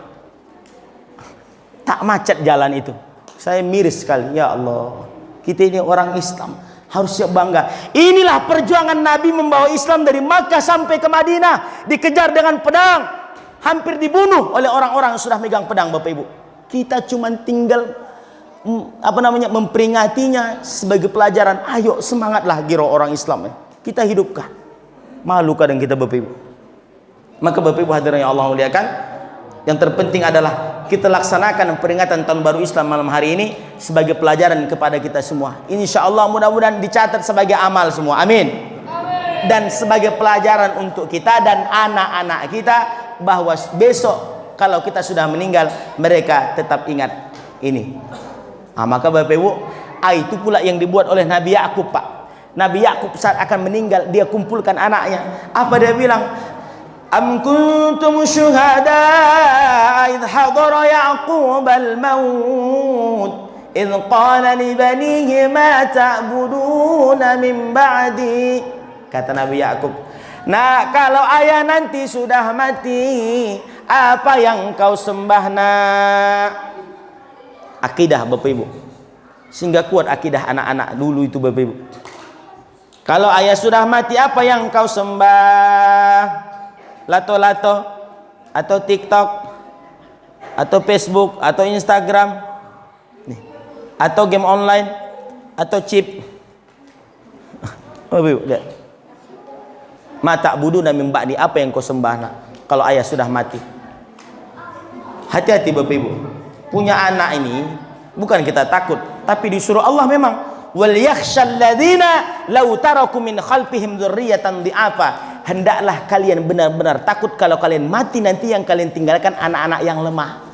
tak macet jalan itu. Saya miris sekali, ya Allah, kita ini orang Islam harus siap bangga. Inilah perjuangan Nabi membawa Islam dari Makkah sampai ke Madinah, dikejar dengan pedang, hampir dibunuh oleh orang-orang yang sudah megang pedang Bapak Ibu. Kita cuma tinggal memperingatinya sebagai pelajaran. Ayo semangatlah giro orang Islam, kita hidupkan. Malu kadang kita Bapak Ibu. Maka Bapak Ibu hadirin yang Allah muliakan, yang terpenting adalah kita laksanakan peringatan tahun baru Islam malam hari ini sebagai pelajaran kepada kita semua. Insya Allah mudah-mudahan dicatat sebagai amal semua, amin. Dan sebagai pelajaran untuk kita dan anak-anak kita, bahwa besok kalau kita sudah meninggal, mereka tetap ingat ini. Maka Bapak Ibu, itu pula yang dibuat oleh Nabi Yakub Pak. Nabi Yakub saat akan meninggal, dia kumpulkan anaknya. Apa dia bilang? Am kuntum syuhada idh hadara Yaqub al-maut idh qala li banihi ma ta'buduna min ba'di. Kata Nabi Yakub, nah kalau ayah nanti sudah mati, apa yang kau sembah nak? Akidah Bapak Ibu, sehingga kuat akidah anak-anak dulu itu Bapak Ibu. Kalau ayah sudah mati, apa yang kau sembah? Lato-lato atau TikTok atau Facebook atau Instagram nih, atau game online atau chip. Bapak Ibu lihat, mata budu dan mimba'di, apa yang kau sembah nak kalau ayah sudah mati? Hati-hati Bapak Ibu, punya anak ini bukan kita takut, tapi disuruh Allah memang, wal yakhshal ladzina law taraku min khalfihim dzurriyyatan dhi'afa. Hendaklah kalian benar-benar takut kalau kalian mati nanti yang kalian tinggalkan anak-anak yang lemah.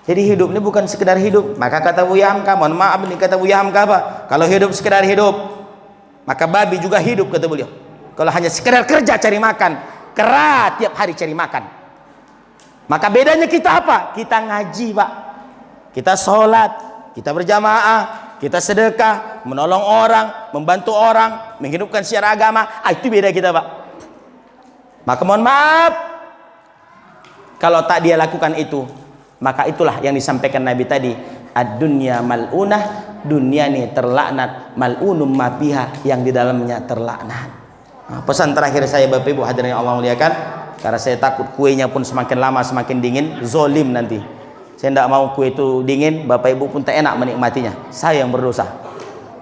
Jadi hidup ini bukan sekedar hidup. Maka kata Buya Hamka, mohon maaf ini kata Buya Hamka apa? Kalau hidup sekedar hidup, Maka babi juga hidup, kata beliau. Kalau hanya sekedar kerja cari makan, kera tiap hari cari makan. Maka bedanya kita apa? Kita ngaji, Pak. Kita sholat, kita berjamaah, kita sedekah, menolong orang, membantu orang, menghidupkan syiar agama. Itu beda kita, Pak. Maka mohon maaf, kalau tak dia lakukan itu, maka itulah yang disampaikan Nabi tadi. Ad-dunya mal'unah, dunia ini terlaknat, mal'unum ma fiha, yang di dalamnya terlaknat. Nah, pesan terakhir saya Bapak Ibu hadirin yang Allah muliakan, karena saya takut kuenya pun semakin lama semakin dingin, zolim nanti. Saya tidak mau kue itu dingin, Bapak Ibu pun tak enak menikmatinya. Saya yang berdosa.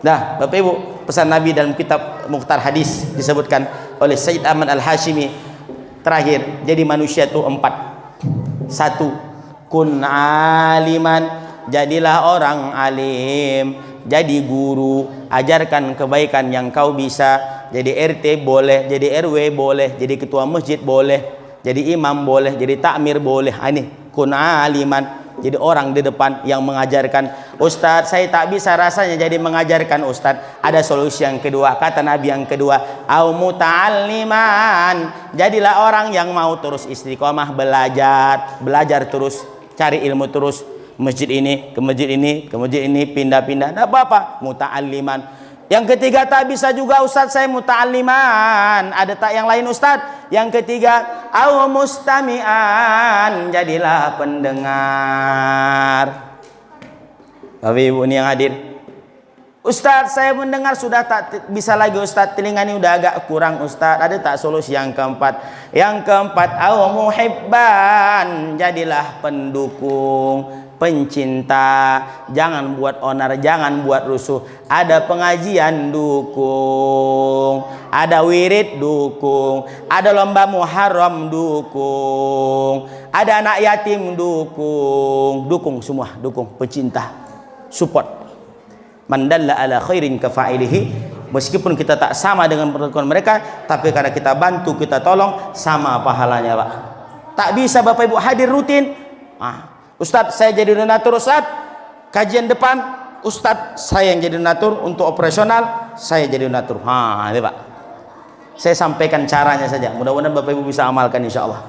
Nah, Bapak Ibu, pesan Nabi dalam kitab Mukhtar Hadis disebutkan oleh Sayyid Ahmad Al-Hashimi. Terakhir, jadi manusia itu 4. 1. Kun aliman, jadilah orang alim. Jadi guru, ajarkan kebaikan yang kau bisa. Jadi RT boleh, jadi RW boleh, jadi ketua masjid boleh, jadi imam boleh, jadi takmir boleh. Ini kun aliman, jadi orang di depan yang mengajarkan. Ustadz, saya tak bisa rasanya jadi mengajarkan Ustadz. Ada solusi yang kedua, kata Nabi yang kedua, au muta'alliman, jadilah orang yang mau terus istiqomah belajar, belajar terus, cari ilmu terus. Masjid ini ke masjid ini, ke masjid ini, pindah-pindah, tidak apa-apa. Muta'alliman. Yang ketiga, tak bisa juga Ustadz saya muta'alliman, ada tak yang lain Ustadz? Yang ketiga, au mustami'an, jadilah pendengar. Bapak Ibu ini yang hadir, Ustadz saya mendengar sudah tak bisa lagi Ustadz, telinga ini udah agak kurang Ustadz, ada tak solusi yang keempat? Yang keempat, au muhibban, jadilah pendukung, pencinta. Jangan buat onar, jangan buat rusuh. Ada pengajian, dukung. Ada wirid, dukung. Ada lomba muharram, dukung. Ada anak yatim, dukung. Dukung semua, dukung, pencinta, support. Man dalla ala khairin kafa'ilihi, meskipun kita tak sama dengan perlakuan mereka, tapi karena kita bantu, kita tolong, sama pahalanya, Pak. Tak bisa Bapak Ibu hadir rutin. Ustadz saya jadi donatur, Ustadz kajian depan, Ustadz saya yang jadi donatur, untuk operasional saya jadi donatur. Ini Pak, saya sampaikan caranya saja, mudah-mudahan Bapak Ibu bisa amalkan insya Allah.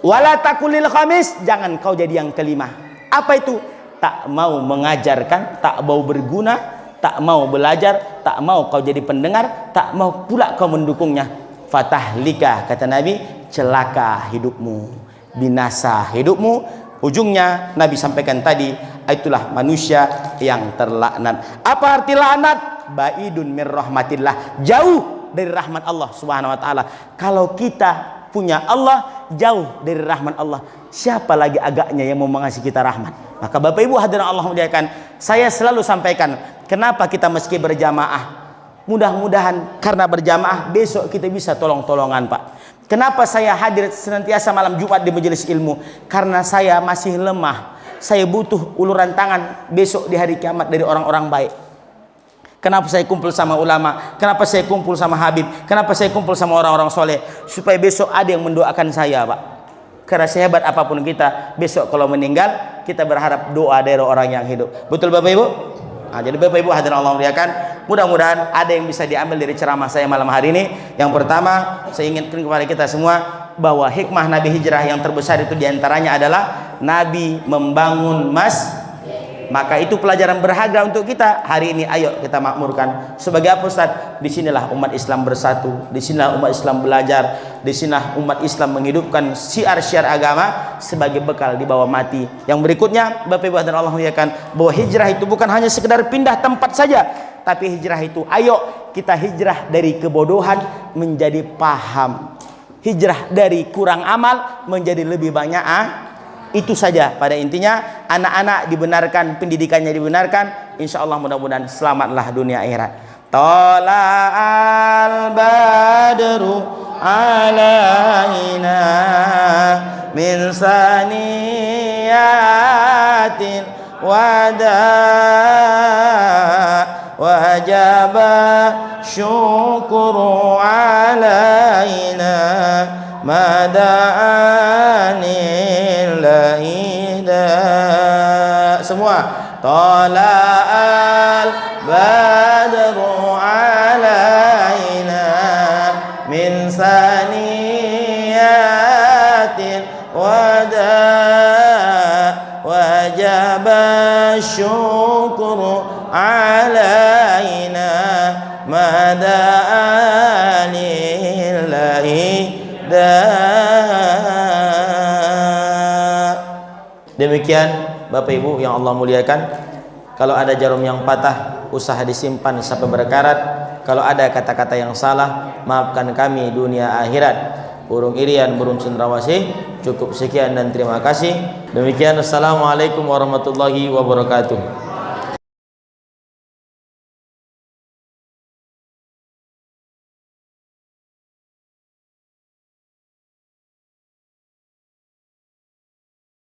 Wala takulil khamis, jangan kau jadi yang kelima. Apa itu? Tak mau mengajarkan, tak mau berguna, tak mau belajar, tak mau kau jadi pendengar, tak mau pula kau mendukungnya. Fatahlika, kata Nabi, celaka hidupmu, binasa hidupmu. Ujungnya Nabi sampaikan tadi, itulah manusia yang terlaknat. Apa arti laknat? Baidun mir rahmatillah, jauh dari rahmat Allah Subhanahu wa taala. Kalau kita punya Allah, jauh dari rahmat Allah, siapa lagi agaknya yang mau mengasihi kita rahmat? Maka Bapak Ibu hadirin Allah muliakan, saya selalu sampaikan, kenapa kita meski berjamaah? Mudah-mudahan karena berjamaah besok kita bisa tolong-tolongan, Pak. Kenapa saya hadir senantiasa malam Jumat di majelis ilmu? Karena saya masih lemah. Saya butuh uluran tangan besok di hari kiamat dari orang-orang baik. Kenapa saya kumpul sama ulama? Kenapa saya kumpul sama Habib? Kenapa saya kumpul sama orang-orang soleh? Supaya besok ada yang mendoakan saya, Pak. Karena sehebat apapun kita, besok kalau meninggal, kita berharap doa dari orang yang hidup. Betul Bapak Ibu? Jadi Bapak Ibu hadirin Allah muliakan, mudah-mudahan ada yang bisa diambil dari ceramah saya malam hari ini. Yang pertama, saya ingatkan kepada kita semua bahwa hikmah Nabi hijrah yang terbesar itu diantaranya adalah Nabi membangun maka itu pelajaran berharga untuk kita hari ini. Ayo kita makmurkan. Sebagai apa Ustaz? Disinilah umat Islam bersatu, disinilah umat Islam belajar, disinilah umat Islam menghidupkan syiar-syiar agama sebagai bekal di bawah mati. Yang berikutnya, Bapak Ibu dan Allah muliakan, bahwa hijrah itu bukan hanya sekedar pindah tempat saja, tapi hijrah itu ayo kita hijrah dari kebodohan menjadi paham, hijrah dari kurang amal menjadi lebih banyak itu saja pada intinya. Anak-anak dibenarkan, pendidikannya dibenarkan, insya Allah mudah-mudahan selamatlah dunia akhirat. Tala'al badru alaina min saniyatil wada wajaba syukru alaina mada'anil laida. Semua tala'al badru ala alaina mada alillahi da. Demikian Bapak Ibu yang Allah muliakan, kalau ada jarum yang patah usaha disimpan sampai berkarat. Kalau ada kata-kata yang salah, maafkan kami dunia akhirat. Burung irian, burung cendrawasih. Cukup sekian dan terima kasih. Demikian, assalamualaikum warahmatullahi wabarakatuh.